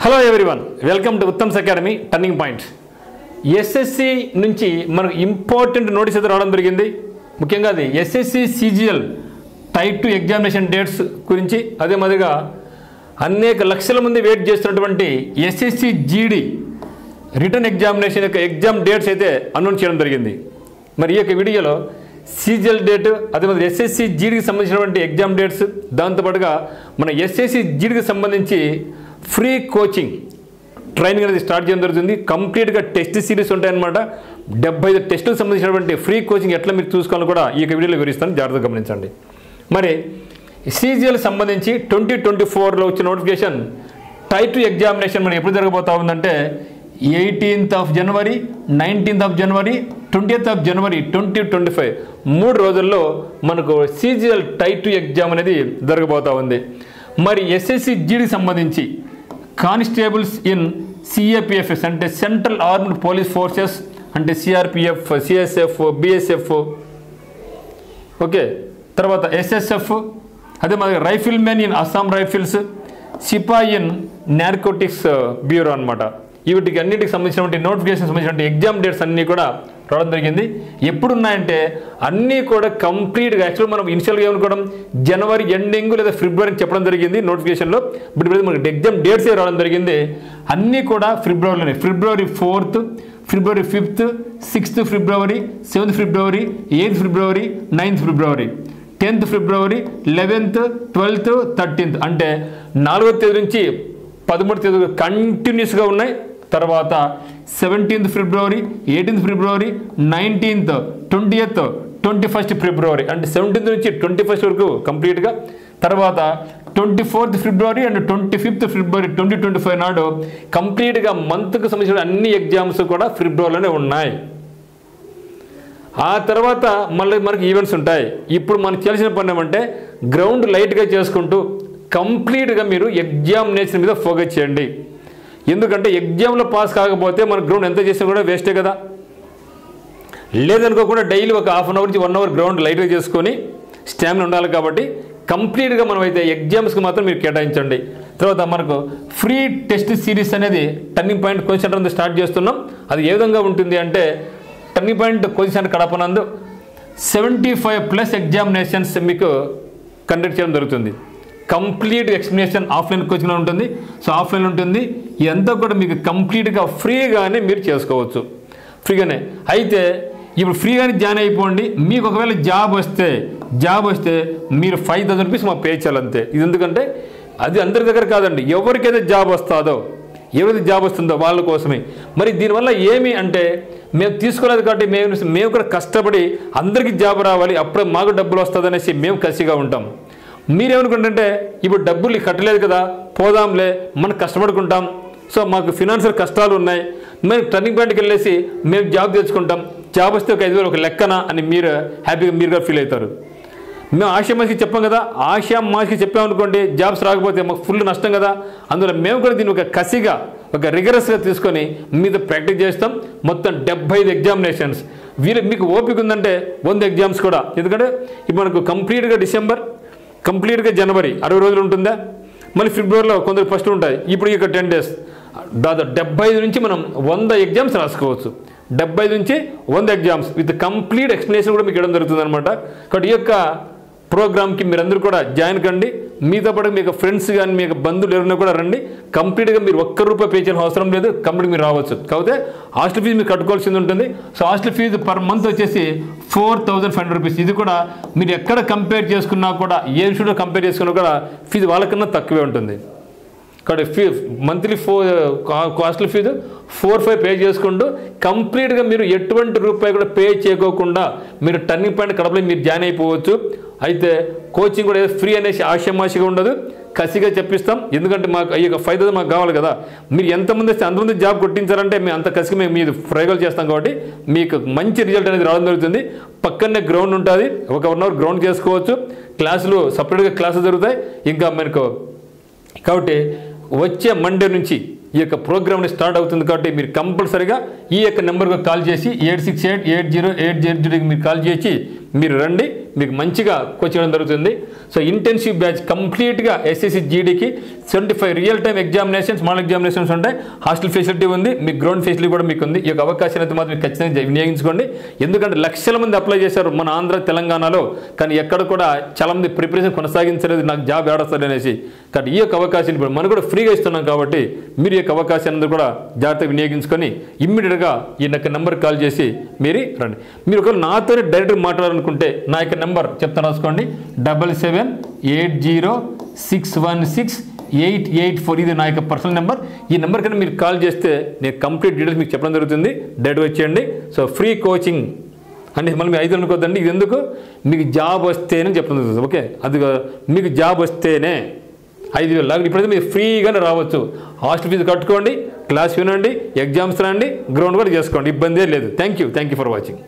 Hello everyone, welcome to Uttam's academy turning point. SSC నుంచి మనకు important notice అయితే రావడం జరిగింది. ముఖ్యంగా అది SSC CGL type 2 examination dates గురించి, అదే మాదిరిగా అనేక లక్షల మంది వెయిట్ చేస్తున్నటువంటి ఎస్ఎస్సి జీడీ రిటర్న్ ఎగ్జామినేషన్ యొక్క ఎగ్జామ్ డేట్స్ అయితే అనౌన్స్ చేయడం జరిగింది. మరి ఈ యొక్క వీడియోలో సిజిఎల్ డేట్, అదే మాదిరి ఎస్ఎస్సి జీడీకి సంబంధించినటువంటి ఎగ్జామ్ డేట్స్, దాంతోపాటుగా మన ఎస్ఎస్సి జీడీకి సంబంధించి ఫ్రీ కోచింగ్ ట్రైనింగ్ అనేది స్టార్ట్ చేయడం జరుగుతుంది. కంప్లీట్గా టెస్ట్ సిరీస్ ఉంటాయన్నమాట. 75 టెస్టులకు సంబంధించినటువంటి ఫ్రీ కోచింగ్ ఎట్లా మీరు చూసుకోవాలని కూడా ఈ యొక్క వీడియోలో వివరిస్తాను, జాగ్రత్తగా గమనించండి. మరి సిజిఎల్ సంబంధించి 2024లో వచ్చిన నోటిఫికేషన్ టైప్ 2 ఎగ్జామినేషన్ మనకి ఎప్పుడు జరగబోతా ఉందంటే 18th జనవరి, 19th జనవరి, 20th జనవరి 2025 3 రోజుల్లో మనకు సిజిఎల్ టైప్ 2 ఎగ్జామ్ అనేది జరగబోతా ఉంది. మరి ఎస్ఎస్సి జీడీకి సంబంధించి కానిస్టేబుల్స్ ఇన్ సిఏపిఎఫ్ఎస్ అంటే సెంట్రల్ ఆర్మ్డ్ పోలీస్ ఫోర్సెస్ అంటే సిఆర్పిఎఫ్, సిఎస్ఎఫ్, బిఎస్ఎఫ్, ఓకే, తర్వాత ఎస్ఎస్ఎఫ్, అదే మరి riflemen in Assam rifles, సిపాయి ఇన్ నార్కోటిక్స్ బ్యూరో అనమాట. వీటికి అన్నిటికి సంబంధించినటువంటి నోటిఫికేషన్ సంబంధించినటువంటి ఎగ్జామ్ డేట్స్ అన్నీ కూడా రావడం జరిగింది. ఎప్పుడున్నాయంటే అన్నీ కూడా కంప్లీట్గా, యాక్చువల్ మనం ఇనిషియల్గా ఏమనుకోవడం జనవరి ఎండింగ్ లేదా ఫిబ్రవరికి చెప్పడం జరిగింది నోటిఫికేషన్లో. బట్ ఇప్పుడు మనకి ఎగ్జామ్ డేట్సే రావడం జరిగింది. అన్నీ కూడా ఫిబ్రవరిలోనే. ఫిబ్రవరి 4th, ఫిబ్రవరి 5th, 6th ఫిబ్రవరి, 7th ఫిబ్రవరి, 8th ఫిబ్రవరి, 9th ఫిబ్రవరి, 10th ఫిబ్రవరి, 11th, 12th, 13th అంటే 4వ తేదీ నుంచి 13వ తేదీ కంటిన్యూస్గా ఉన్నాయి. తర్వాత 17th ఫిబ్రవరి, 18th ఫిబ్రవరి, 19th, 20th, 21st ఫిబ్రవరి అంటే 17th నుంచి 21st వరకు కంప్లీట్గా. తర్వాత 24th ఫిబ్రవరి అండ్ 25th ఫిబ్రవరి 2025 నాడు కంప్లీట్గా మంత్కు సంబంధించిన అన్ని ఎగ్జామ్స్ కూడా ఫిబ్రవరిలోనే ఉన్నాయి. ఆ తర్వాత మళ్ళీ మనకి ఈవెంట్స్ ఉంటాయి. ఇప్పుడు మనకు చేయాల్సిన పని ఏమంటే గ్రౌండ్ లైట్గా చేసుకుంటూ కంప్లీట్గా మీరు ఎగ్జామినేషన్ మీద ఫోకస్ చేయండి. ఎందుకంటే ఎగ్జామ్లో పాస్ కాకపోతే మన గ్రౌండ్ ఎంత చేసినా కూడా వేస్టే కదా. లేదనుకోకుండా డైలీ ఒక హాఫ్ అన్ అవర్ నుంచి 1 అవర్ గ్రౌండ్ లైట్గా చేసుకొని స్టామినా ఉండాలి. కాబట్టి కంప్లీట్గా మనం అయితే ఎగ్జామ్స్కి మాత్రం మీరు కేటాయించండి. తర్వాత మనకు ఫ్రీ టెస్ట్ సిరీస్ అనేది టర్నింగ్ పాయింట్ కోచింగ్ సెంటర్ నుంచి స్టార్ట్ చేస్తున్నాం. అది ఏ విధంగా ఉంటుంది అంటే turning point coaching centre Kadapa నందు 75+ ఎగ్జామినేషన్స్ మీకు కండక్ట్ చేయడం జరుగుతుంది. కంప్లీట్ ఎక్స్ప్లెనేషన్ ఆఫ్లైన్ కోచింగ్లో ఉంటుంది. సో ఆఫ్లైన్ ఉంటుంది. ఇదంతా కూడా మీకు కంప్లీట్గా ఫ్రీగానే మీరు చేసుకోవచ్చు, ఫ్రీగానే. అయితే ఇప్పుడు ఫ్రీగానే జాయిన్ అయిపోండి. మీకు ఒకవేళ జాబ్ వస్తే మీరు 5,000 రూపీస్ మాకు పే చేయాలంతే. ఇది ఎందుకంటే అది అందరి దగ్గర కాదండి, ఎవరికైతే జాబ్ వస్తుందో, ఎవరైతే జాబ్ వస్తుందో వాళ్ళ కోసమే. మరి దీనివల్ల ఏమి అంటే మేము తీసుకోలేదు కాబట్టి మేము కూడా కష్టపడి అందరికీ జాబ్ రావాలి, అప్పుడే మాకు డబ్బులు వస్తుంది అనేసి మేము కసిగా ఉంటాం. మీరేమనుకుంటుంటే ఇప్పుడు డబ్బులు కట్టలేదు కదా, పోదాంలే, మనం కష్టపడుకుంటాం, సో మాకు ఫినాన్షియల్ కష్టాలు ఉన్నాయి, మేము టర్నింగ్ పాయింట్కి వెళ్ళేసి మేము జాబ్ తెచ్చుకుంటాం, జాబ్ వస్తే ఒక 5,000 ఒక లెక్కన అని మీరు హ్యాపీగా మీరుగా ఫీల్ అవుతారు. మేము ఆశామాసికి చెప్పాం కదా, ఆశామాసికి చెప్పామనుకోండి జాబ్స్ రాకపోతే మాకు ఫుల్ నష్టం కదా. అందులో మేము కూడా దీన్ని ఒక కసిగా, ఒక రిగరస్గా తీసుకొని మీద ప్రాక్టీస్ చేస్తాం. మొత్తం 75 ఎగ్జామినేషన్స్. మీకు ఓపిక ఉందంటే 100 ఎగ్జామ్స్ కూడా. ఎందుకంటే ఇప్పుడు మనకు కంప్లీట్గా డిసెంబర్, కంప్లీట్గా జనవరి 60 రోజులు ఉంటుందా, మళ్ళీ ఫిబ్రవరిలో కొందరు ఫస్ట్ ఉంటాయి. ఇప్పుడు ఇక 10 days దాదాపు 75 నుంచి మనం 100 ఎగ్జామ్స్ రాసుకోవచ్చు. 75 నుంచి 100 ఎగ్జామ్స్ విత్ కంప్లీట్ ఎక్స్ప్లెనేషన్ కూడా మీకు ఇవ్వడం జరుగుతుంది అనమాట. కాబట్టి ఈ యొక్క ప్రోగ్రామ్కి మీరందరూ కూడా జాయిన్ కండి. మీతో పాటు మీకు ఫ్రెండ్స్ కానీ మీకు బంధువులు ఎవరైనా కూడా రండి. కంప్లీట్గా మీరు ₹1 పే చేయాల్సిన అవసరం లేదు, కంప్లీట్ మీరు రావచ్చు. కాకపోతే హాస్టల్ ఫీజు మీరు కట్టుకోవాల్సింది ఉంటుంది. So hostel fees per month వచ్చేసి 4,500 రూపీస్. ఇది కూడా మీరు ఎక్కడ కంపేర్ చేసుకున్నా కూడా, ఏ ఇన్స్టిట్యూట్లో కంపేర్ చేసుకున్నా కూడా ఫీజు వాళ్ళకన్నా తక్కువే ఉంటుంది. కాబట్టి మంత్లీ హాస్టల్ ఫీజు 4,500 పే చేసుకుంటూ కంప్లీట్గా మీరు ఎటువంటి రూపాయి కూడా పే చేయకోకుండా మీరు టర్నింగ్ పాయింట్ కడపలో మీరు జాయిన్ అయిపోవచ్చు. అయితే కోచింగ్ కూడా ఫ్రీ అనేసి ఆశామాషిగా ఉండదు, కసిగా చెప్పిస్తాం. ఎందుకంటే మాకు ఈ యొక్క 5,000 మాకు కావాలి కదా. మీరు ఎంతమంది వస్తే అంతమంది జాబ్ కొట్టించారంటే మేము అంత కసిగా మేము మీరు ప్రయోగాలు చేస్తాం. కాబట్టి మీకు మంచి రిజల్ట్ అనేది రావడం జరుగుతుంది. పక్కనే గ్రౌండ్ ఉంటుంది, ఒక 1 అవర్ గ్రౌండ్ చేసుకోవచ్చు. క్లాసులు సపరేట్గా క్లాసులు జరుగుతాయి. ఇంకా మనకు కాబట్టి వచ్చే మండే నుంచి ఈ యొక్క ప్రోగ్రామ్ని స్టార్ట్ అవుతుంది. కాబట్టి మీరు కంపల్సరీగా ఈ యొక్క నెంబర్కి కాల్ చేసి 8688080 మీరు కాల్ చేసి మీరు రండి. మీకు మంచిగా కోచింగ్ చేయడం జరుగుతుంది. సో ఇంటెన్సివ్ బ్యాచ్ కంప్లీట్గా ఎస్ఎస్సి జీడీకి 75 real time examinations, model examinations ఉంటాయి. హాస్టల్ ఫెసిలిటీ ఉంది, మీకు గ్రౌండ్ ఫెసిలిటీ కూడా మీకు ఉంది. ఈ యొక్క అవకాశాన్ని అయితే మాత్రం మీరు ఖచ్చితంగా వినియోగించుకోండి. ఎందుకంటే లక్షల మంది అప్లై చేశారు మన ఆంధ్ర తెలంగాణలో, కానీ ఎక్కడ కూడా చాలా మంది ప్రిపరేషన్ కొనసాగించలేదు, నాకు జాబ్ ఏడొస్తుంది అనేసి. కానీ ఈ యొక్క అవకాశాన్ని ఇప్పుడు మనం కూడా ఫ్రీగా ఇస్తున్నాం కాబట్టి మీరు ఈ యొక్క అవకాశాన్ని కూడా జాగ్రత్తగా వినియోగించుకొని ఇమ్మీడియట్గా ఈ యొక్క నెంబర్కి కాల్ చేసి మీరు రండి. మీరు ఒకవేళ నాతోనే డైరెక్ట్గా మాట్లాడాలనుకుంటే నా యొక్క నెంబర్ చెప్తాను, రాసుకోండి. 7780616884. ఇది నా యొక్క పర్సనల్ నెంబర్. ఈ నెంబర్ కన్నా మీరు కాల్ చేస్తే నేను కంప్లీట్ డీటెయిల్స్ మీకు చెప్పడం జరుగుతుంది. డైరెక్ట్గా వచ్చేయండి. సో ఫ్రీ కోచింగ్ అంటే మళ్ళీ మీరు 5 అనుకోద్దండి. ఇది ఎందుకు, మీకు జాబ్ వస్తేనే చెప్పడం జరుగుతుంది. ఓకే, అది మీకు జాబ్ వస్తేనే 5,000 లాగా. ఇప్పుడైతే మీరు ఫ్రీగానే రావచ్చు. హాస్టల్ ఫీజు కట్టుకోండి, క్లాస్ వినండి, ఎగ్జామ్స్ రండి, గ్రౌండ్ కూడా చేసుకోండి, ఇబ్బందే లేదు. Thank you for watching.